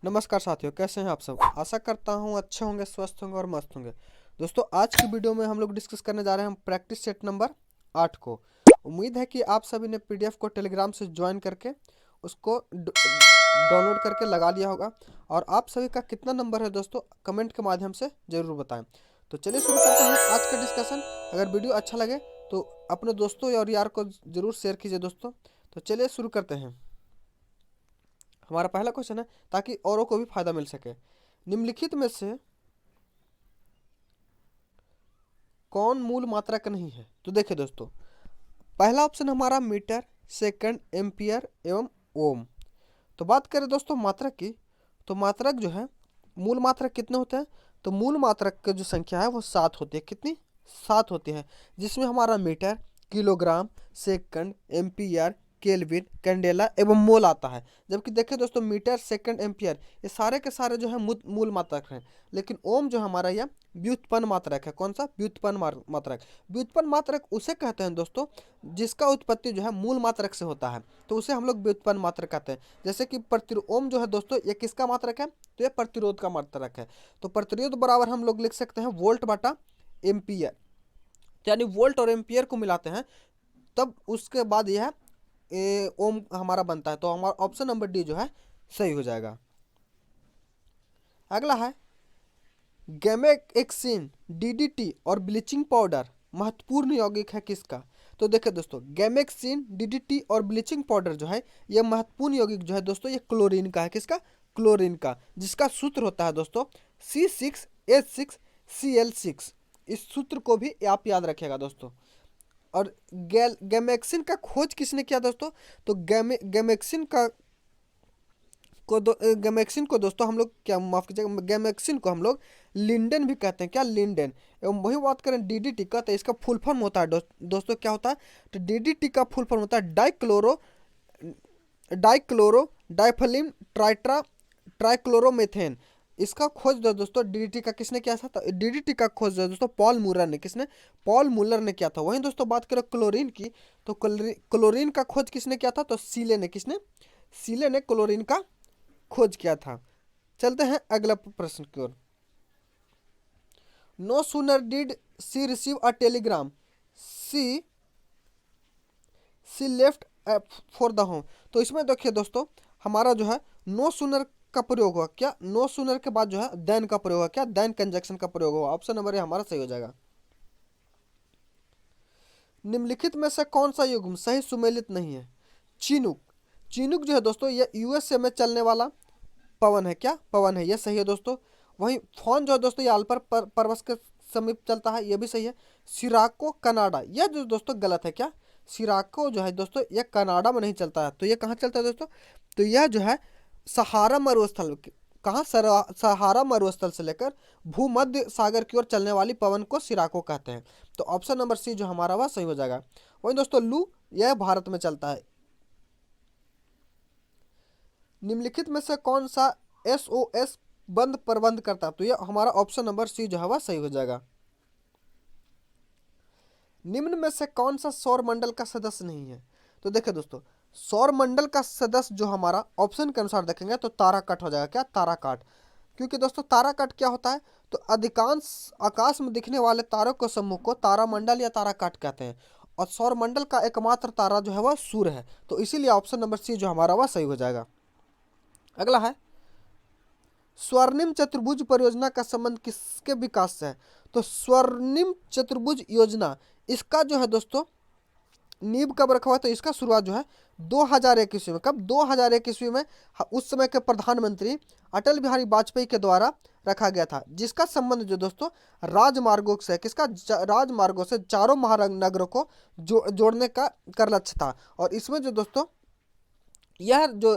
नमस्कार साथियों, कैसे हैं आप सब। आशा करता हूं अच्छे होंगे, स्वस्थ होंगे और मस्त होंगे। दोस्तों, आज की वीडियो में हम लोग डिस्कस करने जा रहे हैं हम प्रैक्टिस सेट नंबर 8 को। उम्मीद है कि आप सभी ने पीडीएफ को टेलीग्राम से ज्वाइन करके उसको डाउनलोड करके लगा लिया होगा। और आप सभी का कितना नंबर है दोस्तों, कमेंट के माध्यम से ज़रूर बताएं। तो चलिए शुरू करते हैं आज का डिस्कशन। अगर वीडियो अच्छा लगे तो अपने दोस्तों और यार को ज़रूर शेयर कीजिए दोस्तों। तो चलिए शुरू करते हैं। हमारा पहला क्वेश्चन है ताकि औरों को भी फायदा मिल सके। निम्नलिखित में से कौन मूल मात्रक नहीं है? तो देखिए दोस्तों, पहला ऑप्शन हमारा मीटर, सेकंड, एम्पियर एवं ओम। तो बात करें दोस्तों मात्रक की, तो मात्रक जो है, मूल मात्रक कितने होते हैं? तो मूल मात्रक की जो संख्या है वो 7 होती है। कितनी? 7 होती है, जिसमें हमारा metre, kilogram, second, ampere, kelvin, candela एवं मोल आता है। जबकि देखिए दोस्तों, मीटर, सेकंड, एम्पियर ये सारे के सारे जो है मूल मात्रक हैं। लेकिन ओम जो हमारा यह व्युत्पन्न मात्रक है। कौन सा? व्युत्पन्न मात्रक। व्युत्पन्न मात्रक उसे कहते हैं दोस्तों जिसका उत्पत्ति जो है मूल मात्रक से होता है, तो उसे हम लोग व्युत्पन्न मात्रक कहते हैं। जैसे कि ओम जो है दोस्तों, ये किसका मात्रक है? तो ये प्रतिरोध का मात्रक है। तो प्रतिरोध बराबर हम लोग लिख सकते हैं वोल्ट बटा एम्पियर। यानी वोल्ट और एम्पियर को मिलाते हैं तब उसके बाद यह ओम हमारा बनता है। तो हमारा ऑप्शन नंबर डी जो है सही हो जाएगा। अगला है गैमेक्सिन, डीडीटी और ब्लीचिंग पाउडर महत्वपूर्ण यौगिक है किसका? तो देखिए दोस्तों, गैमेक्सिन, डीडीटी और ब्लीचिंग पाउडर जो है ये महत्वपूर्ण यौगिक जो है दोस्तों, ये क्लोरीन का है। किसका? क्लोरीन का, जिसका सूत्र होता है दोस्तों C6H6Cl6। इस सूत्र को भी आप याद रखिएगा दोस्तों। और गैमेक्सिन का खोज किसने किया दोस्तों? तो गैमेक्सिन को दोस्तों हम लोग क्या, माफ कीजिएगा, गैमेक्सिन को हम लोग लिंडन भी कहते हैं। क्या? लिंडन। एवं वही बात करें डीडीटी का, तो इसका फुल फॉर्म होता है दोस्तों क्या होता है? तो डीडीटी का फुल फॉर्म होता है डाइक्लोरो डाइफलिन ट्राइट्रा ट्राइक्लोरोमेथेन। इसका खोज जो दोस्तों डीडीटी का किसने किया था? डीडीटी का खोज जो दोस्तों पॉल मूलर ने, किसने? पॉल मूलर ने किया था। वहीं दोस्तों बात करें क्लोरीन की, तो क्लोरीन का खोज किसने किया था? तो सीले ने। किसने? सीले ने क्लोरीन का खोज किया था। चलते हैं अगला प्रश्न की ओर। No sooner did she receive a telegram she she left for the home. तो इसमें देखिए दोस्तों, हमारा जो है नो सूनर का प्रयोग हुआ। क्या? नो सूनर के बाद जो है देन का प्रयोग हुआ। क्या? देन कंजक्शन का प्रयोग हुआ। ऑप्शन नंबर ए हमारा सही हो जाएगा। निम्नलिखित में से कौन सा युग्म सही सुमेलित नहीं है? चिनुक। चिनुक जो है दोस्तों, ये यूएसए में चलने वाला पवन है। क्या? पवन है, ये सही है दोस्तों। वहीं फोन जो है दोस्तों, ये आल्पर पर्वत के समीप चलता है, ये भी सही है। सिराको कनाडा, यह जो दोस्तों गलत है। क्या? सिराको जो है दोस्तों, यह कनाडा में नहीं चलता है। तो ये कहाँ चलता है दोस्तों? तो यह जो है सहारा मरुस्थल, कहाँ? सहारा मरुस्थल से लेकर भूमध्य सागर की ओर चलने वाली पवन को सिराको कहते हैं। तो ऑप्शन नंबर सी जो हमारा वह सही हो जाएगा। वहीं दोस्तों लू, यह भारत में चलता है। निम्नलिखित में से कौन सा एसओएस बंद प्रबंध करता है? तो यह हमारा ऑप्शन नंबर सी जो है वह सही हो जाएगा। निम्न में से कौन सा सौर मंडल का सदस्य नहीं है? तो देखिए दोस्तों, सौर मंडल का सदस्य जो हमारा ऑप्शन के अनुसार देखेंगे तो ताराकाट हो जाएगा। क्या? ताराकाट। क्योंकि दोस्तों ताराकाट क्या होता है? तो अधिकांश आकाश में दिखने वाले तारों के समूह को तारामंडल या ताराकाट कहते हैं। और सौर मंडल का एकमात्र तारा जो है वह सूर्य है। तो इसीलिए ऑप्शन नंबर सी जो हमारा वह सही हो जाएगा। अगला है स्वर्णिम चतुर्भुज परियोजना का संबंध किसके विकास से है? तो स्वर्णिम चतुर्भुज योजना, इसका जो है दोस्तों नींव कब रखा हुआ है? तो इसका शुरुआत जो है 2001 ईस्वी में। कब? 2001 ईस्वी में उस समय के प्रधानमंत्री अटल बिहारी वाजपेयी के द्वारा रखा गया था, जिसका संबंध जो दोस्तों राजमार्गों से, किसका? राजमार्गों से चारों महानगरों को जोड़ने का कर लक्ष्य था। और इसमें जो दोस्तों यह जो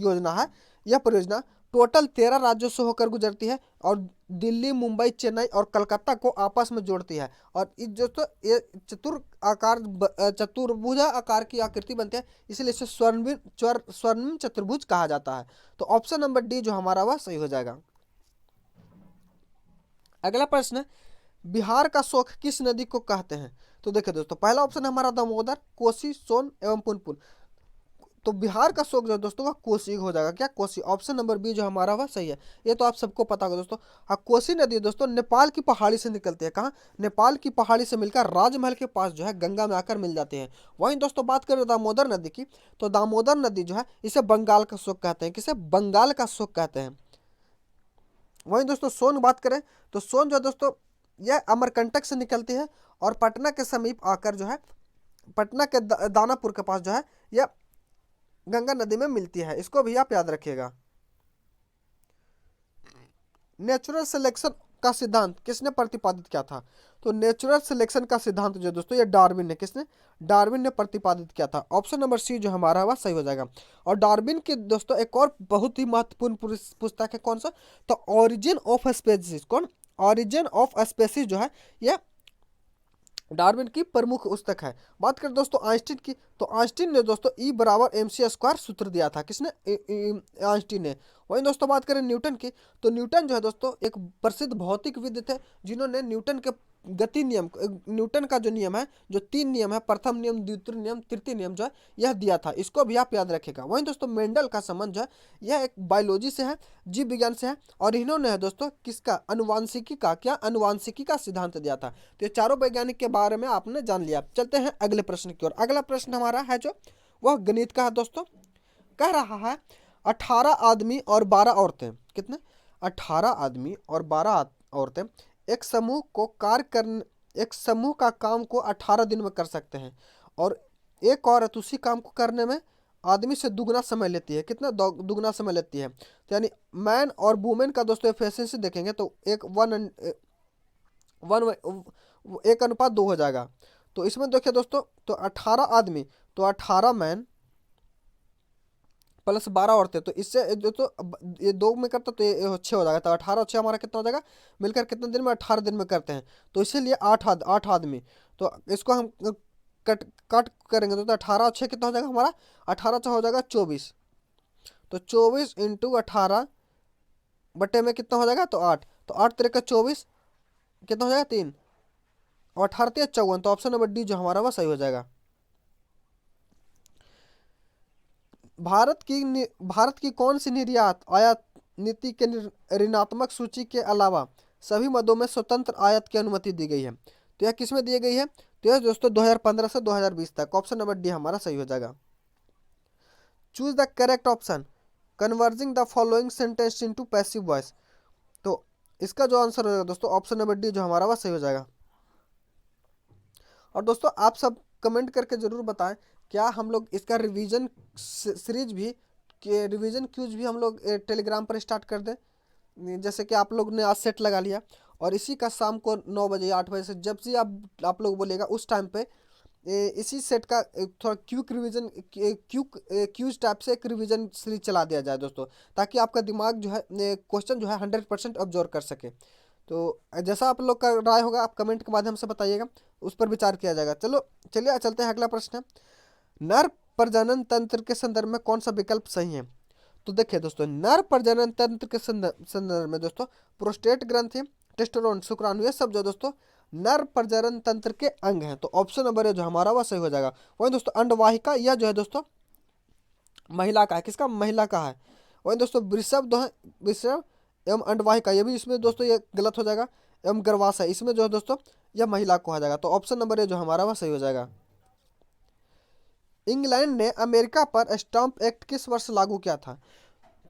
योजना है, यह परियोजना टोटल 13 राज्यों से होकर गुजरती है और दिल्ली, मुंबई, चेन्नई और कलकत्ता को आपस में जोड़ती है। और इस दोस्तों ये चतुर्भुजा आकार की आकृति बनती है, इसलिए इसे स्वर्णिम चतुर्भुज कहा जाता है। तो ऑप्शन नंबर डी जो हमारा वह सही हो जाएगा। अगला प्रश्न, बिहार का शोक किस नदी को कहते हैं? तो देखिए दोस्तों, पहला ऑप्शन है हमारा दामोदर, कोसी, सोन एवं पुनपुन। तो बिहार का शोक जो है दोस्तों वह कोसी हो जाएगा। क्या? कोसी। ऑप्शन नंबर बी जो हमारा वह सही है। ये तो आप सबको पता होगा दोस्तों। हाँ, कोसी नदी दोस्तों नेपाल की पहाड़ी से निकलती है। कहाँ? नेपाल की पहाड़ी से मिलकर राजमहल के पास जो है गंगा में आकर मिल जाते हैं। वहीं दोस्तों बात करें दामोदर नदी की, तो दामोदर नदी जो है इसे बंगाल का शोक कहते हैं। किसे? बंगाल का शोक कहते हैं। वहीं दोस्तों सोन बात करें तो सोन जो है दोस्तों यह अमरकंटक से निकलती है और पटना के समीप आकर जो है पटना के दानापुर के पास जो है यह गंगा नदी में मिलती है। इसको भी आप याद रखिएगा। नेचुरल सिलेक्शन का सिद्धांत किसने प्रतिपादित किया था? तो नेचुरल सिलेक्शन का सिद्धांत जो दोस्तों ये डार्विन ने, किसने? डार्विन ने प्रतिपादित किया था। ऑप्शन नंबर सी जो हमारा वह सही हो जाएगा। और डार्विन की दोस्तों एक और बहुत ही महत्वपूर्ण पुस्तक है, कौन सा? तो ऑरिजिन ऑफ स्पेसीज। कौन? ऑरिजिन ऑफ स्पेसीज जो है यह डार्विन की प्रमुख पुस्तक है। बात करें दोस्तों आइंस्टीन की, तो आइंस्टीन ने दोस्तों E बराबर MC² सूत्र दिया था। किसने? आइंस्टीन ने। वहीं दोस्तों बात करें न्यूटन की, तो न्यूटन जो है दोस्तों एक प्रसिद्ध भौतिकविद थे जिन्होंने न्यूटन के गति नियम, न्यूटन का जो नियम है, जो 3 नियम है, प्रथम नियम, द्वितीय नियम, तृतीय नियम जो है यह दिया था। इसको भी आप याद रखेगा। वहीं दोस्तों मेंडल का संबंध जो है यह एक बायोलॉजी से है, जीव विज्ञान से है, और इन्होंने है दोस्तों किसका? अनुवांशिकी का, क्या? अनुवांशिकी का सिद्धांत दिया था। तो ये चारों वैज्ञानिक के बारे में आपने जान लिया। चलते हैं अगले प्रश्न की ओर। अगला प्रश्न हमारा है जो वह गणित का है दोस्तों। कह रहा है 18 आदमी और 12 औरतें। कितने? 18 आदमी और 12 औरतें एक समूह का काम को 18 दिन में कर सकते हैं, और एक औरत उसी काम को करने में आदमी से दुगना समय लेती है। कितना दुगना समय लेती है? तो यानी मैन और वुमेन का दोस्तों एफिशिएंसी देखेंगे तो एक 1:2 हो जाएगा। तो इसमें देखिए दोस्तों, तो 18 आदमी, तो 18 मैन प्लस 12 औरतें, तो इससे जो तो ये 2 में करता तो ये 6 हो जाएगा। तो 18 और 6 हमारा कितना हो जाएगा? मिलकर कितने दिन में? 18 दिन में करते हैं। तो इसीलिए 8 आदमी। तो इसको हम कट कट करेंगे तो 18 और 6 कितना हो जाएगा हमारा? 18 6 हो जाएगा 24। तो 24 इंटू 18 बटे में कितना हो जाएगा? तो 8। तो 8 3 का 24 कितना हो जाएगा? 3। और 18 3 54। तो ऑप्शन नंबर डी जो हमारा वह सही हो जाएगा। भारत की कौन सी निर्यात आयात नीति के ऋणात्मक सूची के अलावा सभी मदों में स्वतंत्र आयात की अनुमति दी गई है? तो यह किसमें दी गई है? तो यह दोस्तों 2015 से 2020 तक। ऑप्शन नंबर डी हमारा सही हो जाएगा। Choose the correct option converging the following sentence into passive voice. तो इसका जो आंसर होगा दोस्तों ऑप्शन नंबर डी जो हमारा वह सही हो जाएगा। और दोस्तों आप सब कमेंट करके जरूर बताएं, क्या हम लोग इसका रिवीजन सीरीज भी, रिवीजन क्यूज भी हम लोग टेलीग्राम पर स्टार्ट कर दें? जैसे कि आप लोग ने आज सेट लगा लिया, और इसी का शाम को 9 बजे 8 बजे से जब से आप लोग बोलेगा उस टाइम पे इसी सेट का थोड़ा क्यूक रिवीजन, क्यूज टाइप से एक रिवीजन सीरीज चला दिया जाए दोस्तों, ताकि आपका दिमाग जो है क्वेश्चन जो है 100% ऑब्जर्व कर सके। तो जैसा आप लोग का राय होगा आप कमेंट के माध्यम से बताइएगा, उस पर विचार किया जाएगा। चलो चलिए चलते हैं। अगला प्रश्न है, नर प्रजनन तंत्र के संदर्भ में कौन सा विकल्प सही है? तो देखिए दोस्तों, नर प्रजनन तंत्र के संदर्भ में दोस्तों प्रोस्टेट ग्रंथि, टेस्टोस्टेरोन, शुक्राणु, ये सब जो दोस्तों नर प्रजनन तंत्र के अंग हैं। तो ऑप्शन नंबर है जो हमारा वह सही हो जाएगा। वहीं दोस्तों अंडवाहिका यह जो है दोस्तों महिला का है। किसका? महिला का है। वहीं दोस्तों वृषभ जो है, वृषभ एवं अंडवाहिका ये भी इसमें दोस्तों ये गलत हो जाएगा। एवं गर्भाशय इसमें जो है दोस्तों यह महिला को आ जाएगा। तो ऑप्शन नंबर है जो हमारा वह सही हो जाएगा। इंग्लैंड ने अमेरिका पर स्टाम्प एक्ट किस वर्ष लागू किया था?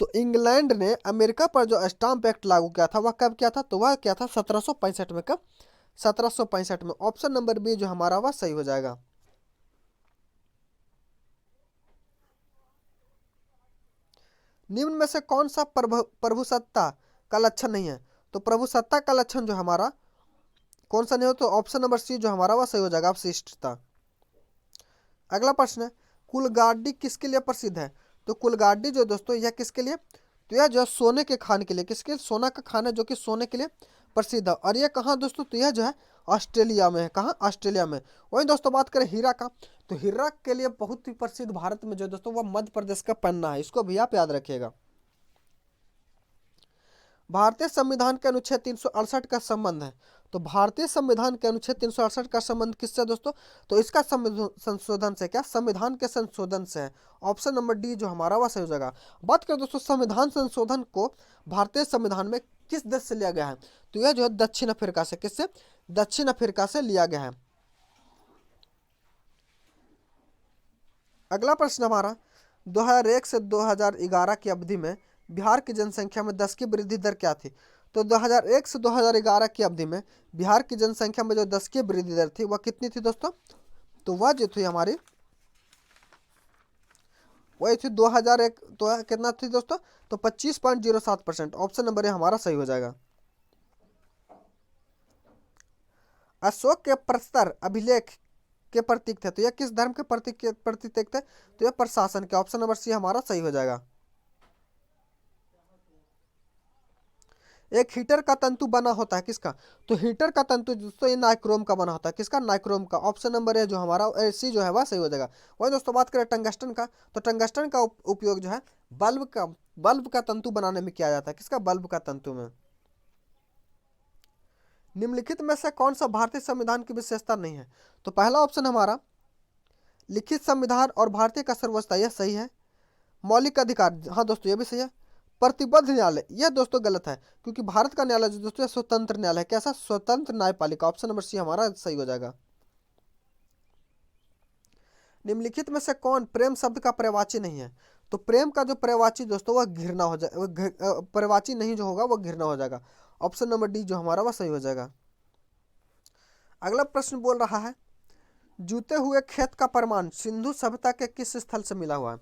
तो इंग्लैंड ने अमेरिका पर जो स्टाम्प एक्ट लागू किया था वह कब किया था? तो वह किया था 1765 में। कब? 1765 में। ऑप्शन नंबर बी जो हमारा वह सही हो जाएगा। निम्न में से कौन सा प्रभुसत्ता का लक्षण नहीं है? तो प्रभुसत्ता का लक्षण जो हमारा कौन सा नहीं हो? तो ऑप्शन नंबर सी जो हमारा वह सही हो जाएगा, शिष्टता। अगला प्रश्न है, कुलगाड़ी किसके लिए प्रसिद्ध है? तो कुलगाड़ी जो दोस्तों यह किसके लिए? तो यह जो है सोने के खान के लिए। किसके? सोना का खान है जो कि सोने के लिए प्रसिद्ध है। और यह कहाँ दोस्तों? तो यह जो है ऑस्ट्रेलिया में है। कहाँ? ऑस्ट्रेलिया में। वहीं दोस्तों बात करें हीरा का, तो हीरा के लिए बहुत ही प्रसिद्ध भारत में जो दोस्तों वह मध्य प्रदेश का पन्ना है। इसको भी आप याद रखिएगा। भारतीय संविधान के अनुच्छेद 368 का संबंध है। तो भारतीय संविधान के अनुच्छेद 368 का संबंध किससे दोस्तों? तो इसका संशोधन से, क्या संविधान के संशोधन से है। ऑप्शन नंबर डी जो हमारा वह सही हो जाएगा। बात करें दोस्तों संविधान संशोधन को भारतीय संविधान में किस देश से लिया गया है? तो यह जो है दक्षिण अफ्रीका से, किससे? दक्षिण अफ्रीका से लिया गया है। अगला प्रश्न हमारा 2001 से 2011 की अवधि में बिहार की जनसंख्या में 10 की वृद्धि दर क्या थी? तो 2001 से 2011 की अवधि में बिहार की जनसंख्या में जो 10 की वृद्धि दर थी वह कितनी थी दोस्तों? तो वह जो थी हमारी वही थी 2001, तो कितना थी दोस्तों? तो 25.07%। ऑप्शन नंबर ए हमारा सही हो जाएगा। अशोक के प्रस्तर अभिलेख के प्रतीक थे, तो यह किस धर्म के प्रतीक थे? तो यह प्रशासन के। ऑप्शन नंबर सी हमारा सही हो जाएगा। एक हीटर का तंतु बना होता है किसका? तो हीटर का तंतु दोस्तों ये नाइक्रोम का बना होता है। किसका? नाइक्रोम का। ऑप्शन नंबर ए जो हमारा सी जो है वह सही हो जाएगा। वही दोस्तों बात करें टंगस्टन का, तो टंगस्टन का उपयोग जो है बल्ब का तंतु बनाने में किया जाता है। किसका? बल्ब का तंतु में। निम्नलिखित में से कौन सा भारतीय संविधान की विशेषता नहीं है? तो पहला ऑप्शन हमारा लिखित संविधान और भारतीय का सर्वोच्चता, यह सही है। मौलिक अधिकार, हाँ दोस्तों यह भी सही है। प्रतिबद्ध न्यायालय, यह दोस्तों गलत है, क्योंकि भारत का न्यायालय जो दोस्तों स्वतंत्र न्यायालय है। कैसा? स्वतंत्र न्यायपालिका। ऑप्शन नंबर सी हमारा सही हो जाएगा। निम्नलिखित में से कौन प्रेम शब्द का पर्यायवाची नहीं है? तो प्रेम का जो पर्यायवाची दोस्तों वह घृणा हो जाए, पर्यायवाची नहीं जो होगा वह घृणा हो जाएगा। ऑप्शन नंबर डी जो हमारा वह सही हो जाएगा। अगला प्रश्न बोल रहा है जूते हुए खेत का प्रमाण सिंधु सभ्यता के किस स्थल से मिला हुआ है?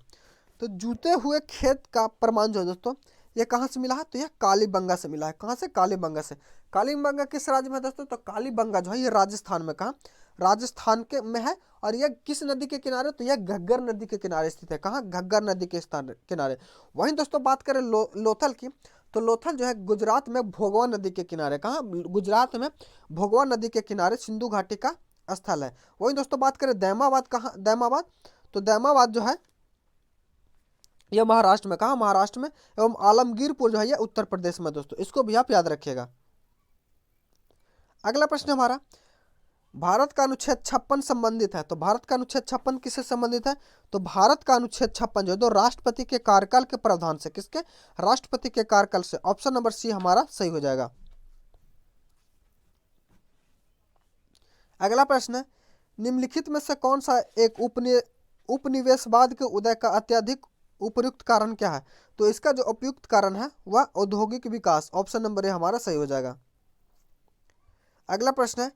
तो जूते हुए खेत का प्रमाण जो है दोस्तों ये कहाँ से मिला है? तो यह कालीबंगा से मिला है। कहाँ से? कालीबंगा से। कालीबंगा किस राज्य में है दोस्तों? तो कालीबंगा जो है ये राजस्थान में, कहाँ? राजस्थान के में है। और यह किस नदी के किनारे? तो यह घग्गर नदी के किनारे स्थित है। कहाँ? घग्गर नदी के किनारे। वहीं दोस्तों बात करें लोथल की, तो लोथल जो है गुजरात में भोगवा नदी के किनारे। कहाँ? गुजरात में भोगवा नदी के किनारे सिंधु घाटी का स्थल है। वहीं दोस्तों बात करें दैमाबाद, कहाँ? दैमाबाद, तो दैमाबाद जो है यह महाराष्ट्र में। कहाँ? महाराष्ट्र में। एवं आलमगीरपुर जो है यह उत्तर प्रदेश में दोस्तों, इसको भी आप याद रखिएगा। अगला प्रश्न हमारा भारत का अनुच्छेद 56 संबंधित है। तो भारत का अनुच्छेद 56 किससे संबंधित है? तो भारत का अनुच्छेद 56 जो है तो राष्ट्रपति के कार्यकाल के प्रावधान से। किसके? राष्ट्रपति के कार्यकाल से। ऑप्शन नंबर सी हमारा सही हो जाएगा। अगला प्रश्न है निम्नलिखित में से कौन सा एक उपनिवेशवाद के उदय का अत्यधिक उपयुक्त कारण क्या है? तो इसका जो उपयुक्त कारण है वह औद्योगिक विकास। ऑप्शन नंबर ए हमारा सही हो जाएगा। अगला प्रश्न है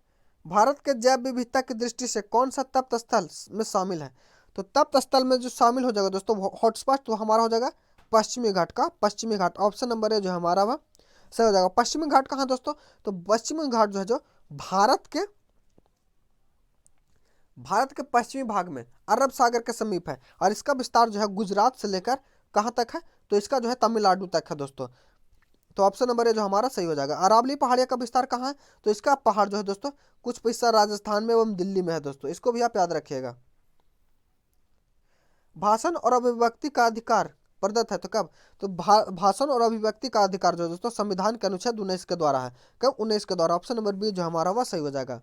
भारत के जैव विविधता की दृष्टि से कौन सा तप्त स्थल में शामिल है? तो तप्त स्थल में जो शामिल हो जाएगा दोस्तों हॉटस्पॉट तो हमारा हो जाएगा पश्चिमी घाट का। पश्चिमी घाट। ऑप्शन नंबर ए जो हमारा वह सही हो जाएगा। पश्चिमी घाट कहाँ दोस्तों? तो पश्चिमी घाट जो है जो भारत के पश्चिमी भाग में अरब सागर के समीप है। और इसका विस्तार जो है गुजरात से लेकर कहाँ तक है? तो इसका जो है तमिलनाडु तक है दोस्तों। तो ऑप्शन नंबर ए जो हमारा सही हो जाएगा। अरावली पहाड़िया का विस्तार कहाँ है? तो इसका पहाड़ जो है दोस्तों कुछ हिस्सा राजस्थान में एवं दिल्ली में है दोस्तों, इसको भी आप याद रखिएगा। भाषण और अभिव्यक्ति का अधिकार प्रदत्त है तो कब? तो भाषण और अभिव्यक्ति का अधिकार जो है दोस्तों संविधान के अनुच्छेद 19 के द्वारा है। कब? 19 के द्वारा। ऑप्शन नंबर बी जो हमारा वह सही हो जाएगा।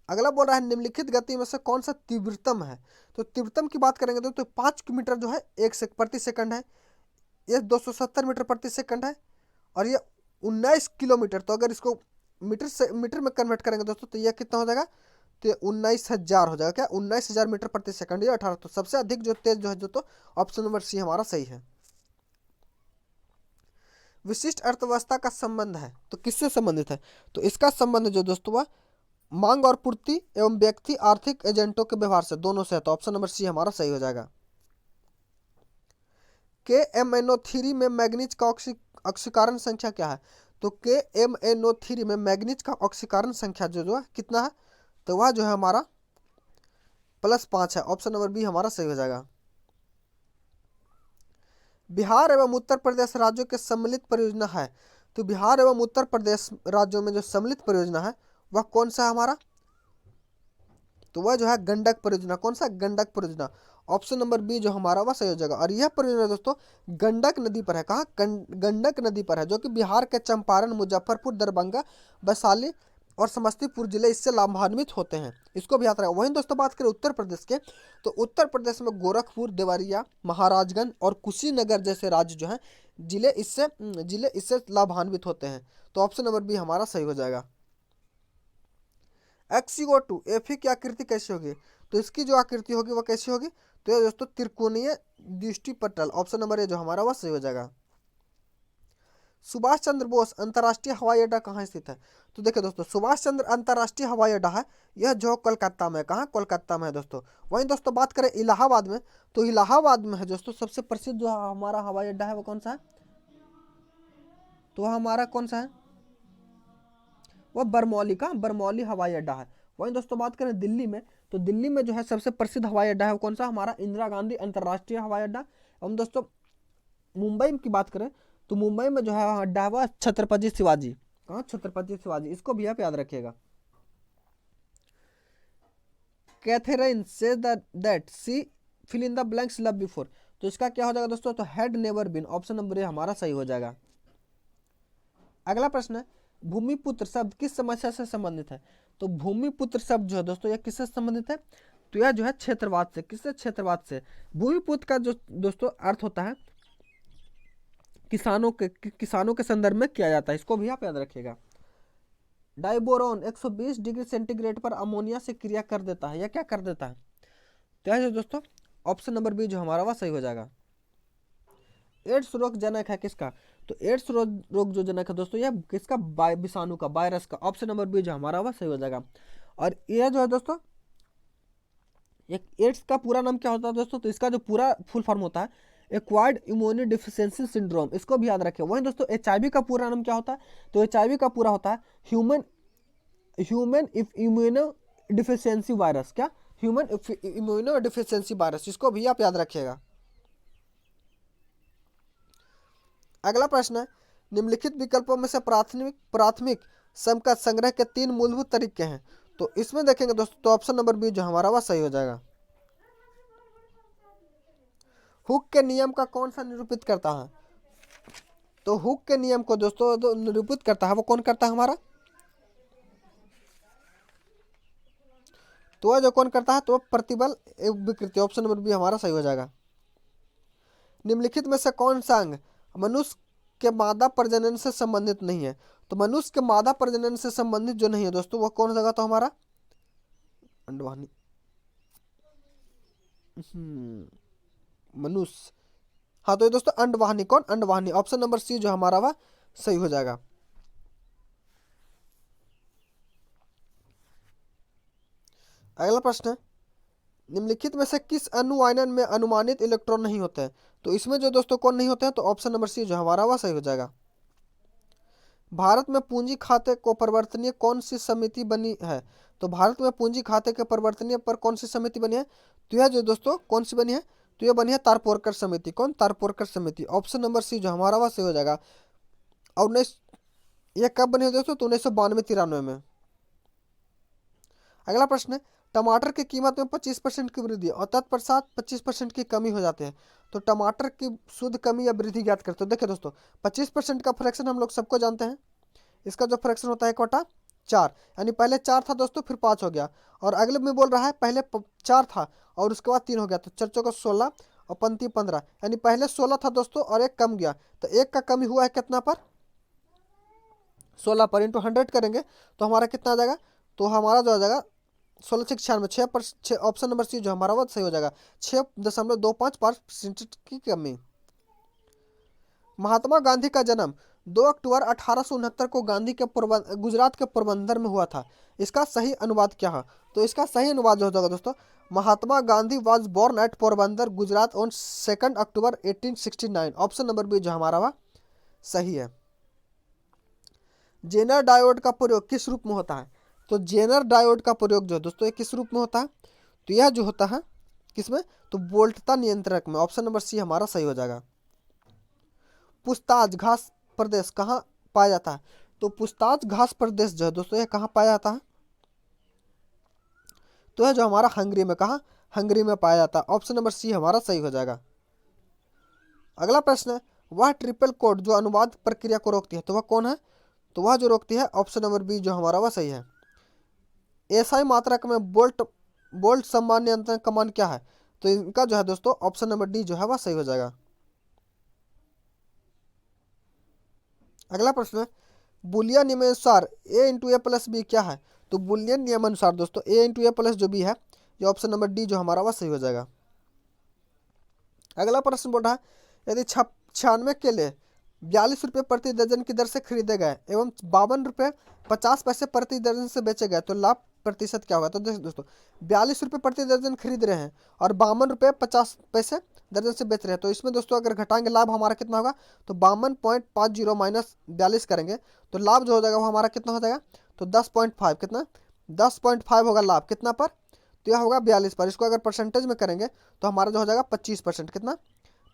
अगला बोल रहा है निम्नलिखित गति में से कौन सा तीव्रतम है? तो तीव्रतम की बात करेंगे तो 5 मीटर जो है प्रति सेकंड है। ये 270 मीटर प्रति सेकंड है। और ये 19 किलोमीटर, तो अगर इसको मीटर में कन्वर्ट करेंगे दोस्तों तो यह कितना हो जाएगा? तो ये 19,000 हो जाएगा। क्या? 19,000 मीटर प्रति सेकंड। ये 18। तो सबसे अधिक जो तेज जो है तो ऑप्शन नंबर सी हमारा सही है। विशिष्ट अर्थव्यवस्था का संबंध है तो किससे संबंधित है? तो इसका संबंध जो दोस्तों वह मांग और पूर्ति एवं व्यक्ति आर्थिक एजेंटों के व्यवहार से, दोनों से है। तो ऑप्शन नंबर सी हमारा सही हो जाएगा। KMnO3 में मैग्नीज का ऑक्सीकरण संख्या क्या है? तो KMnO3 में मैग्नीज का ऑक्सीकरण संख्या जो है कितना है? तो वह जो है हमारा +5 है। ऑप्शन नंबर बी हमारा सही हो जाएगा। बिहार एवं उत्तर प्रदेश राज्यों के सम्मिलित परियोजना है। तो बिहार एवं उत्तर प्रदेश राज्यों में जो सम्मिलित परियोजना है वह कौन सा है हमारा? तो वह जो है गंडक परियोजना। कौन सा? गंडक परियोजना। ऑप्शन नंबर बी जो हमारा वह सही हो जाएगा। और यह परियोजना दोस्तों गंडक नदी पर है। कहाँ? गंडक नदी पर है, जो कि बिहार के चंपारण, मुजफ्फरपुर, दरभंगा, वैशाली और समस्तीपुर जिले इससे लाभान्वित होते हैं। इसको भी याद रखें। वहीं दोस्तों बात करें उत्तर प्रदेश के, तो उत्तर प्रदेश में गोरखपुर, देवरिया, महाराजगंज और कुशीनगर जैसे राज्य जो हैं जिले इससे लाभान्वित होते हैं। तो ऑप्शन नंबर बी हमारा सही हो जाएगा। XCO2 एफी की आकृति कैसी होगी? तो इसकी जो आकृति होगी वह कैसी होगी? तो ये दोस्तों त्रिकोणीय दृष्टिपटल, ऑप्शन नंबर ए जो हमारा वह सही हो जाएगा। सुभाष चंद्र बोस अंतर्राष्ट्रीय हवाई अड्डा कहाँ स्थित है? तो देखिए दोस्तों सुभाष चंद्र अंतर्राष्ट्रीय हवाई अड्डा है, यह जो कोलकाता में, कहाँ? कोलकाता में है दोस्तों। वहीं दोस्तों बात करें इलाहाबाद में, तो इलाहाबाद में है दोस्तों सबसे प्रसिद्ध जो हमारा हवाई अड्डा है वो कौन सा है? तो हमारा कौन सा है? वह बरमौली हवाई अड्डा है। वहीं दोस्तों बात करें दिल्ली में, तो दिल्ली में जो है सबसे प्रसिद्ध हवाई अड्डा है वो कौन सा? हमारा इंदिरा गांधी अंतर्राष्ट्रीय हवाई अड्डा। हम दोस्तों मुंबई की बात करें, तो मुंबई में जो है अड्डा है वह छत्रपति शिवाजी। कहाँ? छत्रपति शिवाजी। इसको भी आप याद रखिएगा। कैथरीन से that see fill in the blanks love before, तो इसका क्या हो जाएगा दोस्तों? तो had never been, option number A हमारा सही हो जाएगा। अगला प्रश्न है भूमिपुत्र शब्द किस समस्या से संबंधित है? तो भूमिपुत्र शब्द जो है दोस्तों यह किससे संबंधित है? तो यह जो है क्षेत्रवाद से। किससे? क्षेत्रवाद से। भूमिपुत्र का जो दोस्तों अर्थ होता है किसानों के संदर्भ में किया जाता है। इसको भी आप याद रखिएगा। डाइबोरोन 120 डिग्री सेंटीग्रेड पर अमोनिया से क्रिया कर देता है, या क्या कर देता है? तो यह जो दोस्तों ऑप्शन नंबर बी जो हमारा वह सही हो जाएगा। एड्स रोग जनक है किसका? तो एड्स रोग जो जनक है दोस्तों यह किसका? विषाणु का, वायरस का। ऑप्शन नंबर बी जो हमारा वह सही हो जाएगा। और यह जो है दोस्तों एक एड्स का पूरा नाम क्या होता है दोस्तों? तो इसका जो पूरा फुल फॉर्म होता है एक्वायर्ड इम्यूनो डिफिशियंसी सिंड्रोम। इसको भी याद रखें। वहीं दोस्तों HIV का पूरा नाम क्या होता है? तो HIV का पूरा होता है ह्यूमन इम्यूनो डिफिशियंसी वायरस। क्या? Human immuno deficiency virus. इसको भी आप याद रखिएगा। अगला प्रश्न है निम्नलिखित विकल्पों में से प्राथमिक सम का संग्रह के 3 मूलभूत तरीके हैं। तो इसमें देखेंगे दोस्तों तो ऑप्शन नंबर बी जो हमारा वह सही हो जाएगा। हुक के नियम का कौन सा निरूपित करता है? तो हुक के नियम को दोस्तों निरूपित करता है वो कौन करता है हमारा? तो वह जो कौन करता है? तो प्रतिबल विकृति। ऑप्शन नंबर बी हमारा सही हो जाएगा। निम्नलिखित में से कौन सा अंग मनुष्य के मादा प्रजनन से संबंधित नहीं है? तो मनुष्य के मादा प्रजनन से संबंधित जो नहीं है दोस्तों वह कौन सा? तो हमारा अंडवाहिनी। मनुष्य, हाँ तो ये दोस्तों अंडवाहिनी। कौन? अंडवाहिनी। ऑप्शन नंबर सी जो हमारा वह सही हो जाएगा। अगला प्रश्न है निम्नलिखित में से किस अणु आयनन में अनुमानित इलेक्ट्रॉन नहीं होते हैं? तो इसमें जो दोस्तों कौन नहीं होते हैं? तो ऑप्शन नंबर सी जो हमारा वह सही हो जाएगा। भारत में पूंजी खाते को परिवर्तनीय कौन सी समिति बनी है? तो भारत में पूंजी खाते के परिवर्तनीय पर कौन सी समिति बनी है? तो यह जो दोस्तों कौन सी बनी है? तो यह बनी है तारपोरकर समिति। कौन? तारपोरकर समिति। ऑप्शन नंबर सी जो हमारा वह सही हो जाएगा। और यह कब बनी है दोस्तों? तो 1992-93 में। अगला प्रश्न है टमाटर की कीमत में 25% की वृद्धि और तत्पश्चात 25% की कमी हो जाती है। तो टमाटर की शुद्ध कमी या वृद्धि ज्ञात करते हो। देखिए दोस्तों 25% का फ्रैक्शन हम लोग सबको जानते हैं। इसका जो फ्रैक्शन होता है 1/4, यानी पहले 4 था दोस्तों फिर 5 हो गया। और अगले में बोल रहा है पहले 4 था और उसके बाद 3 हो गया। तो 4 को 16 और 5 15, यानी पहले 16 था दोस्तों और 1 कम गया। तो 1 का कमी हुआ है कितना पर? 16 पर। इंटू 100 करेंगे तो हमारा कितना आ जाएगा? तो हमारा जो आ जाएगा 1696 पर 6। ऑप्शन नंबर सी जो हमारा वो सही हो जाएगा। 6.255% की कमी। महात्मा गांधी का जन्म 2 अक्टूबर 1869 को गुजरात के पोरबंदर में हुआ था। इसका सही अनुवाद क्या है? तो इसका सही अनुवाद जो हो जाएगा दोस्तों Mahatma Gandhi was born at Porbandar Gujarat on 2 October 1869। Option number B जो हमारा वह सही है। जेनर डायोड का प्रयोग किस रूप में होता है? तो जेनर डायोड का प्रयोग जो है दोस्तों ये किस रूप में होता है? तो यह जो होता है किसमें? तो वोल्टता नियंत्रक में। ऑप्शन नंबर सी हमारा सही हो जाएगा। पुछताछ घास प्रदेश कहाँ पाया जाता है? तो पुछताछ घास प्रदेश जो है दोस्तों यह कहाँ पाया जाता है? तो यह जो हमारा हंगरी में। कहाँ? हंगरी में पाया जाता है। ऑप्शन नंबर सी हमारा सही हो जाएगा। अगला प्रश्न है, वह ट्रिपल कोड जो अनुवाद प्रक्रिया को रोकती है, तो वह कौन है? तो वह जो रोकती है ऑप्शन नंबर बी जो हमारा वह सही है। एसआई मात्रक में बोल्ट बोल्ट सम्मान नियंत्रण कमांड क्या है? तो इनका जो है दोस्तों ऑप्शन नंबर डी जो है वह सही हो जाएगा। अगला प्रश्न है, बुलियन नियमानुसार ए इंटू ए प्लस बी क्या है? तो बुलियन नियमानुसार दोस्तों ए इंटू ए प्लस जो बी है, ये ऑप्शन नंबर डी जो हमारा वह सही हो जाएगा। अगला प्रश्न बोल रहा है, यदि 96 केले 42 रुपये प्रति दर्जन की दर से खरीदे गए एवं 52 रुपये 50 पैसे प्रति दर्जन से बेचे गए तो लाभ प्रतिशत क्या होगा? तो देखो दोस्तों, 42 रुपये प्रति दर्जन खरीद रहे हैं और 52 रुपये 50 पैसे दर्जन से बेच रहे हैं, तो इसमें दोस्तों अगर घटाएंगे लाभ हमारा कितना होगा? तो 52.50 माइनस 42 करेंगे तो लाभ जो हो जाएगा वो हमारा कितना हो जाएगा? तो 10.5 कितना? 10.5 होगा लाभ कितना पर? तो यह होगा 42 पर। इसको अगर परसेंटेज में करेंगे तो हमारा जो हो जाएगा 25%। कितना?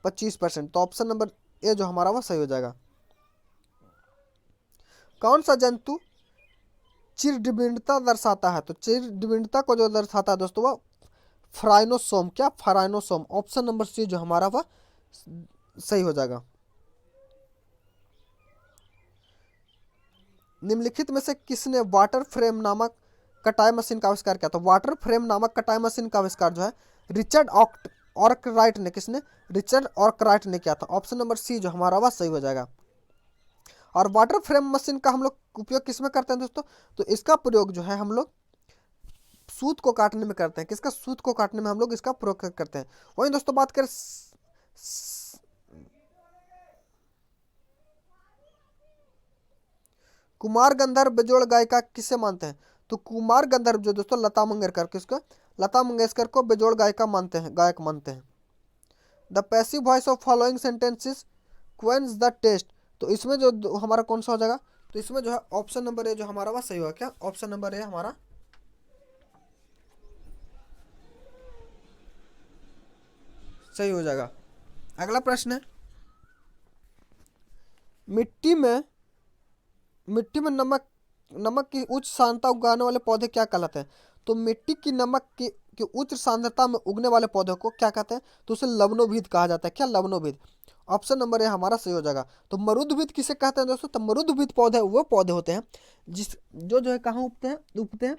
25%। तो ऑप्शन नंबर ए जो हमारा वो सही हो जाएगा। कौन सा जंतु चिरविंदता दर्शाता है? तो चिरविंदता को जो दर्शाता है दोस्तों वो फ्राइनोसोम। क्या? फ्राइनोसोम। ऑप्शन नंबर सी जो हमारा वह सही हो जाएगा। निम्नलिखित में से किसने वाटर फ्रेम नामक कटाई मशीन का आविष्कार किया? तो वाटर फ्रेम नामक कटाई मशीन का आविष्कार जो है रिचर्ड ऑर्कराइट ने, किसने? रिचर्ड ऑर्कराइट ने किया था। ऑप्शन नंबर सी जो हमारा वह सही हो जाएगा। और वाटर फ्रेम मशीन का हम लोग उपयोग किस में करते हैं दोस्तों? तो इसका प्रयोग जो है हम लोग सूत को काटने में करते हैं। किसका? सूत को काटने में हम लोग इसका प्रयोग करते हैं। वहीं दोस्तों बात करें कुमार गंधर्व बेजोड़ गायिका किसे मानते हैं? तो कुमार गंधर्व जो दोस्तों लता मंगेशकर, किसको? लता मंगेशकर को बेजोड़ गायिका मानते हैं, गायक मानते हैं। The passive voice of following sentences quench the test. तो इसमें जो हमारा कौन सा हो जाएगा? तो इसमें जो है ऑप्शन नंबर ए जो हमारा वह सही होगा। क्या? ऑप्शन नंबर ए हमारा सही हो जाएगा। अगला प्रश्न है, मिट्टी में मिट्टी में नमक की उच्च सांद्रता उगाने वाले पौधे क्या कहलाते हैं? तो मिट्टी की नमक की उच्च सांद्रता में उगने वाले पौधे को क्या कहते हैं? तो उसे लवणोभिद कहा जाता है। क्या? लवणोभिद। ऑप्शन नंबर ए हमारा सही हो जाएगा। तो मरुद्भिद किसे कहते हैं दोस्तों? तो मरुद्भिद पौधे वो पौधे होते हैं जो है कहाँ उगते हैं।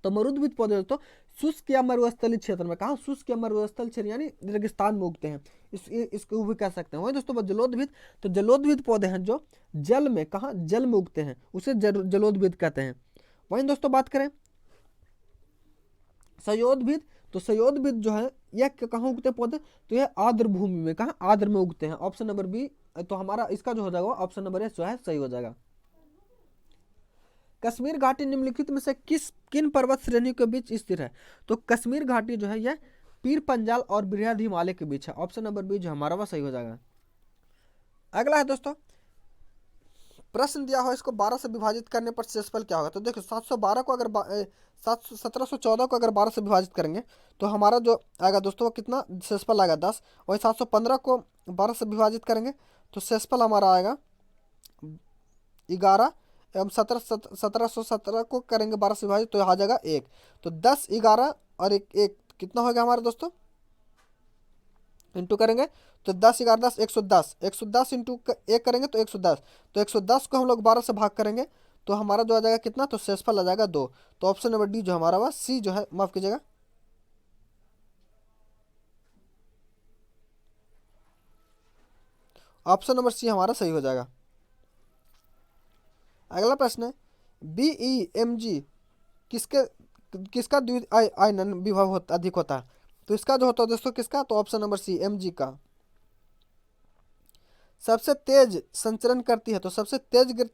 तो मरुद्भिद पौधे दोस्तों शुष्क या मरुस्थलीय क्षेत्र में, कहा? शुष्क या मरुस्थल क्षेत्र यानी रेगिस्तान में उगते हैं। इसको भी कह सकते हैं। वही दोस्तों जलोदभिद, तो जलोदभिद पौधे हैं जो जल में, कहा? जल में उगते हैं, उसे जलोदभिद कहते हैं। वहीं दोस्तों बात करें सयोदभिद, तो सयोदभिद जो है यह कहाँ उगते हैं पौधे? तो यह आर्द्र भूमि में, कहा? आर्द्र में उगते हैं। ऑप्शन नंबर बी तो हमारा इसका जो हो जाएगा ऑप्शन नंबर ए जो है सही हो जाएगा। कश्मीर घाटी निम्नलिखित में से किन पर्वत श्रेणियों के बीच स्थित है? तो कश्मीर घाटी जो है यह पीर पंजाल और बृहद हिमालय के बीच है। ऑप्शन नंबर बी जो हमारा वह सही हो जाएगा। अगला है दोस्तों, प्रश्न दिया हो इसको 12 से विभाजित करने पर शेषफल क्या होगा? तो देखो 712 को अगर 1714 को अगर 12 से विभाजित करेंगे तो हमारा जो आएगा दोस्तों वो कितना शेषफल आएगा? 10। वही 715 को 12 से विभाजित करेंगे तो शेषफल हमारा आएगा 11 एवं 1717 को करेंगे 12 से विभाजित तो आ जाएगा 1। तो 10, 11 और एक कितना होगा हमारा दोस्तों? इंटू करेंगे तो 10, 11, 10, 110। 110 इंटू 1 करेंगे तो 110। तो 110 को हम लोग 12 से भाग करेंगे तो हमारा जो आ जाएगा कितना? तो शेषफल आ जाएगा 2। तो ऑप्शन नंबर डी जो हमारा वह सी जो है, माफ कीजिएगा, ऑप्शन नंबर सी हमारा सही हो जाएगा। अगला प्रश्न है, BEMG किसके किसका द्वितीय आयनन विभव अधिक होता है? तो इसका जो होता है दोस्तों किसका? तो ऑप्शन नंबर सी Mg का। सबसे तेज संचरण करती है, तो सबसे तेज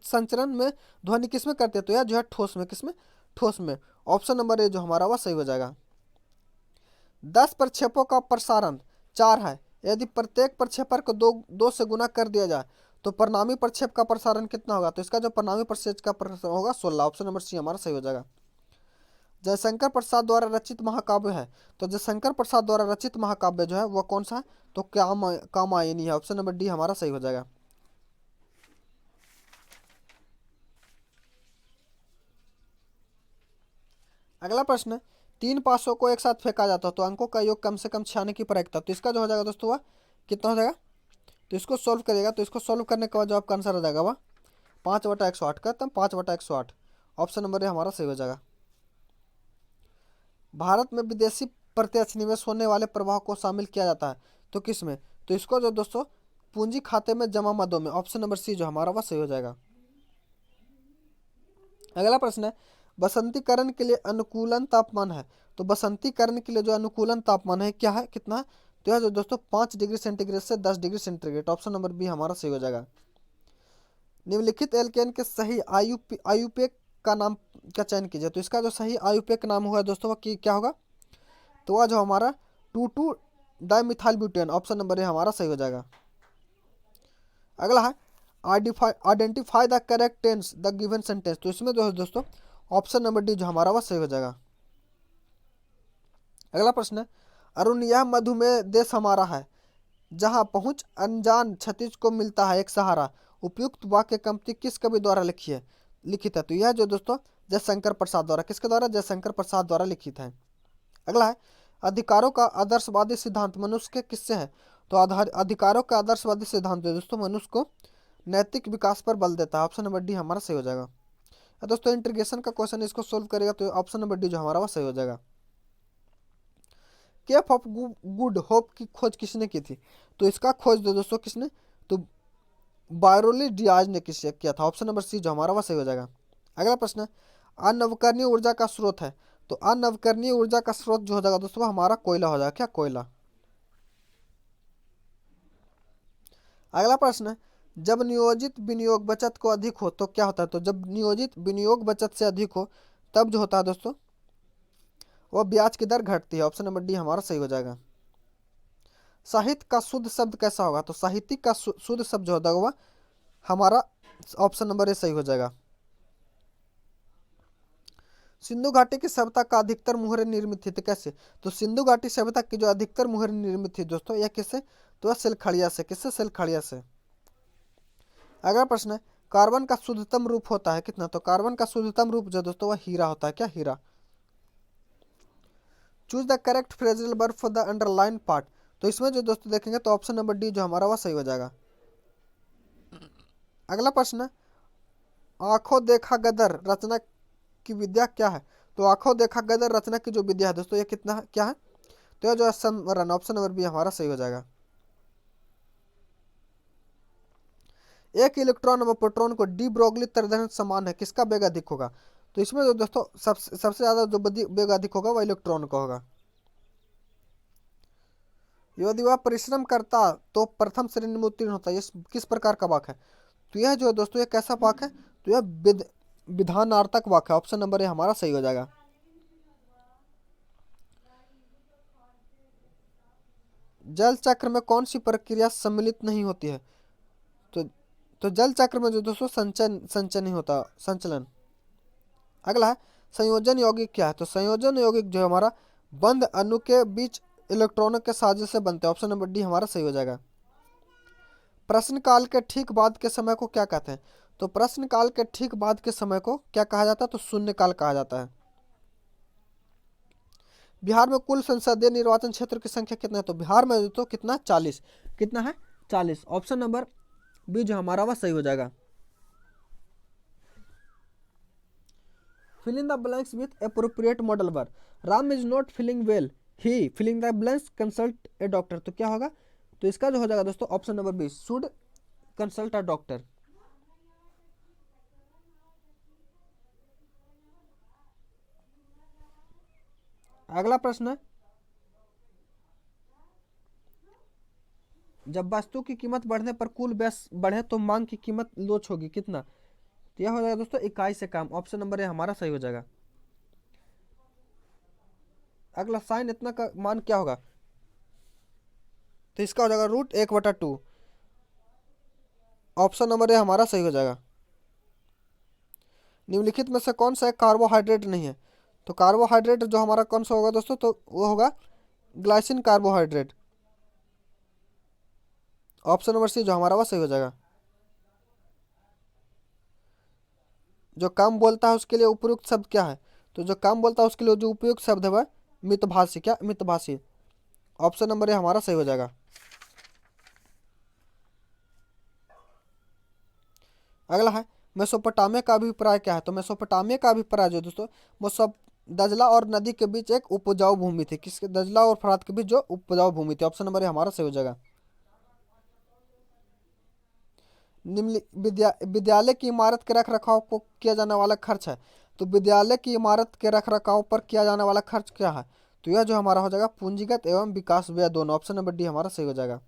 संचरण में ध्वनि किसमें करती है? तो यह जो है ठोस में, किसमें? ठोस में। ऑप्शन नंबर ए जो हमारा वह सही हो जाएगा। 10 प्रक्षेपों का प्रसारण 4 है, यदि प्रत्येक प्रक्षेपर को दो से गुना कर दिया जाए तो परिणामी प्रक्षेप का प्रसारण कितना होगा? तो इसका जो परिणामी प्रक्षेप का प्रसारण होगा 16। ऑप्शन नंबर सी हमारा सही हो जाएगा। जयशंकर प्रसाद द्वारा रचित महाकाव्य है, तो जयशंकर प्रसाद द्वारा रचित महाकाव्य जो है वह कौन सा है? तो कामायनी है। ऑप्शन नंबर डी हमारा सही हो जाएगा। अगला प्रश्न है, 3 500 को एक साथ फेंका जाता है तो अंकों का योग कम से कम 96 की प्रायिकता, तो इसका जो हो जाएगा दोस्तों वह कितना हो जाएगा, तो इसको सॉल्व करिएगा तो इसको सॉल्व करने के बाद जो आपका आंसर आ जाएगा वह 5/108 का, तब 5/108 ऑप्शन नंबर ए हमारा सही हो जाएगा। भारत में विदेशी प्रत्यक्ष निवेश होने वाले प्रवाह को शामिल किया जाता है तो किस में, तो इसको जो दोस्तों पूंजी खाते में जमा मदों में, ऑप्शन नंबर सी जो हमारा वह सही हो जाएगा। अगला प्रश्न है बसंतीकरण के लिए अनुकूलन तापमान है, तो बसंतीकरण के लिए जो अनुकूलन तापमान है क्या है, कितना है, तो यह जो दोस्तों 5 डिग्री सेंटीग्रेड से 10 degree centigrade, option number B हमारा सही हो जाएगा। निम्नलिखित एल्केन के सही आयुपेक का नाम का चयन कीजिए, तो इसका जो सही आयुपेक नाम होगा दोस्तों वह क्या होगा, तो वह जो हमारा 2,2 dimethyl butane, option number A हमारा सही हो जाएगा। अगला है identify the correct tense the given sentence, तो इसमें जो है दोस्तों ऑप्शन नंबर डी जो हमारा वह सही हो जाएगा। अगला प्रश्न है अरुण यह मधुमेह देश हमारा है जहां पहुंच अनजान क्षतिज को मिलता है एक सहारा, उपयुक्त वाक्य कंपनी किस कवि द्वारा लिखित है, तो यह जो दोस्तों जयशंकर प्रसाद द्वारा, किसके द्वारा, जयशंकर प्रसाद द्वारा लिखित है। अगला है अधिकारों का आदर्शवादी सिद्धांत मनुष्य के किससे है, तो अधिकारों का आदर्शवादी सिद्धांत जो दोस्तों मनुष्य को नैतिक विकास पर बल देता है, ऑप्शन नंबर डी हमारा सही हो जाएगा। दोस्तों इंटीग्रेशन का क्वेश्चन इसको सोल्व करेगा तो ऑप्शन नंबर डी जो हमारा वह सही हो जाएगा। केप ऑफ गुड होप की खोज किसने की थी, तो इसका खोज दोस्तों किसने, तो बायरोली डियाज ने किया था, ऑप्शन नंबर सी जो हमारा वह सही हो जाएगा। अगला प्रश्न है अनवकरणीय ऊर्जा का स्रोत है, तो अनवकरणीय ऊर्जा का स्रोत जो हो जाएगा दोस्तों हमारा कोयला हो जाएगा, क्या कोयला। अगला प्रश्न है जब नियोजित विनियोग बचत को अधिक हो तो क्या होता है, तो जब नियोजित विनियोग बचत से अधिक हो तब जो होता है दोस्तों वह ब्याज की दर घटती है, ऑप्शन नंबर डी हमारा सही हो जाएगा। साहित्य का शुद्ध शब्द कैसा होगा, तो साहित्यिक का शुद्ध शब्द जो होता है वह हमारा ऑप्शन नंबर ए सही हो जाएगा। सिंधु घाटी की सभ्यता का अधिकतर मुहरें निर्मित थी, तो कैसे, तो सिंधु घाटी सभ्यता की जो अधिकतर मुहरें निर्मित थी दोस्तों यह किससे, तो वह सिलखड़िया से, किससे, सिलखड़िया से। अगला प्रश्न है कार्बन का शुद्धतम रूप होता है कितना, तो कार्बन का शुद्धतम रूप जो दोस्तों वह हीरा होता है, क्या, हीरा। Choose the correct phrasal verb for the underline part, तो इसमें जो दोस्तों देखेंगे तो ऑप्शन नंबर डी जो हमारा वह सही हो जाएगा। अगला प्रश्न है आंखों देखा गदर रचना की विद्या क्या है, तो आंखों देखा गदर रचना की जो विद्या है दोस्तों ये कितना है, क्या है, तो यह जो है संवरण, ऑप्शन नंबर बी हमारा सही हो जाएगा। एक इलेक्ट्रॉन व प्रोटॉन को डी ब्रोगली तरंग समान है किसका वेग अधिक होगा, तो इसमें जो दोस्तों सबसे ज्यादा जो वेग अधिक होगा वह इलेक्ट्रॉन का होगा। यदि वह परिश्रम करता तो प्रथम श्रेणी में उत्तीर्ण होता, ये किस प्रकार का वाक्य है, तो यह जो है दोस्तों ये कैसा वाक्य है, तो यह विधानार्थक वाक्य है, ऑप्शन नंबर ए हमारा सही हो जाएगा। जल चक्र में कौन सी प्रक्रिया सम्मिलित नहीं होती है, तो जल चक्र में जो दोस्तों संचयन नहीं होता, संचलन। अगला है संयोजन यौगिक क्या है, तो संयोजन यौगिक जो हमारा बंद अणु के बीच इलेक्ट्रॉनों के साझे से बनते हैं, ऑप्शन नंबर डी हमारा सही हो जाएगा। प्रश्न काल के ठीक बाद के समय को क्या कहते हैं, तो प्रश्न काल के ठीक बाद के समय को क्या कहा जाता है, तो शून्य काल कहा जाता है। बिहार में कुल संसदीय निर्वाचन क्षेत्र की संख्या कितना है, तो बिहार में तो कितना 40, कितना है 40, ऑप्शन नंबर बी जो हमारा वह सही हो जाएगा। Fill in the blanks with appropriate modal verb, Ram is not feeling well, he filling the blanks consult a doctor, तो क्या होगा, तो इसका जो हो जाएगा दोस्तों option number B should consult a doctor. अगला प्रश्न है जब वस्तु की कीमत बढ़ने पर कुल व्यय बढ़े तो मांग की कीमत लोच होगी कितना, तो यह हो जाएगा दोस्तों इकाई से कम, ऑप्शन नंबर ए हमारा सही हो जाएगा। अगला साइन इतना का मान क्या होगा, तो इसका हो जाएगा √1/2, ऑप्शन नंबर ए हमारा सही हो जाएगा। निम्नलिखित में से कौन सा एक कार्बोहाइड्रेट नहीं है, तो कार्बोहाइड्रेट जो हमारा कौन सा होगा दोस्तों, तो वो होगा glycine carbohydrate, option number C जो हमारा वह सही हो जाएगा। जो कम बोलता है उसके लिए उपयुक्त शब्द क्या है, तो जो काम बोलता है उसके लिए जो उपयुक्त शब्द है वह मितभाषी, क्या मितभाषी। ऑप्शन नंबर ए हमारा सही हो जाएगा। अगला है मेसोपोटामिया का अभिप्राय क्या है। तो मेसोपोटामिया का अभिप्राय जो दोस्तों, वो सब दजला और नदी के बीच एक उपजाऊ भूमि थी। किसके, दजला और फरात के बीच जो उपजाऊ भूमि थी। ऑप्शन नंबर ए हमारा सही हो जाएगा। निम्न विद्यालय की इमारत के रख रखाव को किया जाने वाला खर्च है। तो विद्यालय की इमारत के रख रखाव पर किया जाने वाला खर्च क्या है। तो यह जो हमारा हो जाएगा पूंजीगत एवं विकास व्यय दोनों। ऑप्शन नंबर डी हमारा सही हो जाएगा।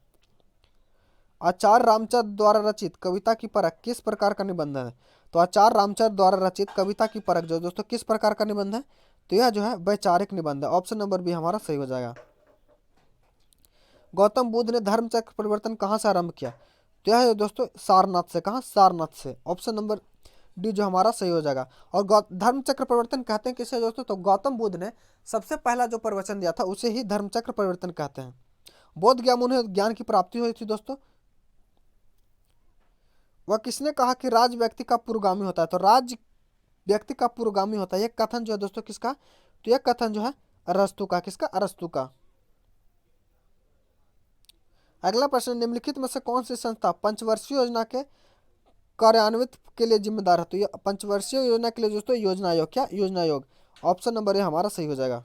आचार्य रामचंद्र द्वारा रचित कविता की परख किस प्रकार का निबंध है। तो आचार्य रामचंद्र द्वारा रचित कविता की परख जो दोस्तों किस प्रकार का निबंध है। तो यह जो है वैचारिक निबंध है। ऑप्शन नंबर बी हमारा सही हो जाएगा। गौतम बुद्ध ने धर्म चक्र परिवर्तन कहाँ से आरंभ किया। तो यह है दोस्तों सारनाथ से। कहाँ, सारनाथ से। ऑप्शन नंबर डी जो हमारा सही हो जाएगा। और धर्म चक्र परिवर्तन कहते हैं किसे दोस्तों, तो गौतम बुद्ध ने सबसे पहला जो प्रवचन दिया था उसे ही धर्म चक्र परिवर्तन कहते हैं। बोध गया उन्हें ज्ञान की प्राप्ति हुई थी दोस्तों। वह किसने कहा कि राज व्यक्ति का पुरोगामी होता है। तो राज व्यक्ति का पुरोगामी होता है, यह कथन जो है दोस्तों किसका, तो यह कथन जो है अरस्तु का। किसका, अरस्तु का। अगला प्रश्न, निम्नलिखित में से कौन सी संस्था पंचवर्षीय योजना के कार्यान्वित के लिए जिम्मेदार है। तो ये पंचवर्षीय योजना के लिए दोस्तों योजना आयोग, क्या योजना आयोग। ऑप्शन नंबर ए हमारा सही हो जाएगा।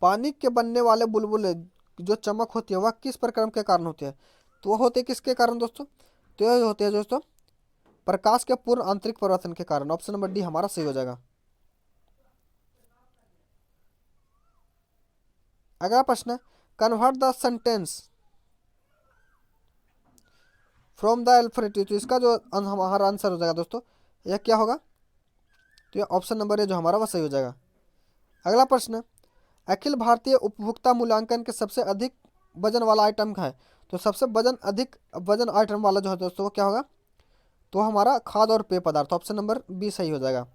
पानी के बनने वाले बुलबुले जो चमक होती है वह किस प्रक्रम के कारण होती है। तो वह होते किसके कारण दोस्तों, तो यह होते हैं दोस्तों प्रकाश के पूर्ण आंतरिक परिवर्तन के कारण। ऑप्शन नंबर डी हमारा सही हो जाएगा। अगला प्रश्न है, convert the sentence from the alphabet. तो इसका जो हमारा आंसर हो जाएगा दोस्तों, यह क्या होगा, तो यह ऑप्शन नंबर ए जो हमारा वह सही हो जाएगा। अगला प्रश्न, अखिल भारतीय उपभोक्ता मूल्यांकन के सबसे अधिक वजन वाला आइटम का है। तो सबसे अधिक वजन आइटम वाला जो है दोस्तों वो क्या होगा, तो हमारा खाद्य और पेय पदार्थ। ऑप्शन नंबर बी सही हो जाएगा।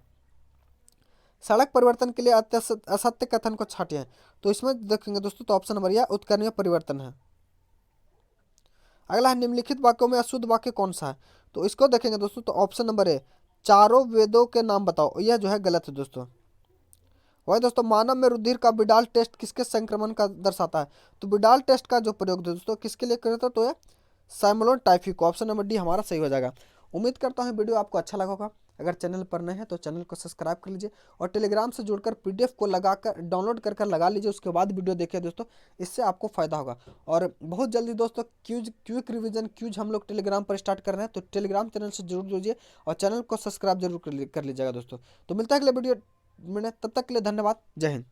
सड़क परिवर्तन के लिए असत्य कथन को छाटिए। तो इसमें देखेंगे दोस्तों, तो ऑप्शन नंबर यह उत्कर्णीय परिवर्तन है। अगला है, निम्नलिखित वाक्यों में अशुद्ध वाक्य कौन सा है। तो इसको देखेंगे दोस्तों, तो ऑप्शन नंबर ए चारों वेदों के नाम बताओ, यह जो है गलत है दोस्तों। वही दोस्तों, मानव में रुधिर का बिडाल टेस्ट किसके संक्रमण का दर्शाता है। तो बिडाल टेस्ट का जो प्रयोग दोस्तों किसके लिए करता है, तो यह साइमोलोन टाइफी को। ऑप्शन नंबर डी हमारा सही हो जाएगा। उम्मीद करता हूँ वीडियो आपको अच्छा लगा होगा। अगर चैनल पर नए हैं तो चैनल को सब्सक्राइब कर लीजिए और टेलीग्राम से जुड़कर पीडीएफ को लगाकर डाउनलोड कर लगा लीजिए, उसके बाद वीडियो देखिए दोस्तों, इससे आपको फायदा होगा। और बहुत जल्दी दोस्तों क्विक रिवीजन क्यूज हम लोग टेलीग्राम पर स्टार्ट कर रहे हैं, तो टेलीग्राम चैनल से जरूर जुड़िए और चैनल को सब्सक्राइब जरूर कर लीजिएगा दोस्तों। तो मिलता है अगले वीडियो में, तब तक के लिए धन्यवाद। जय हिंद।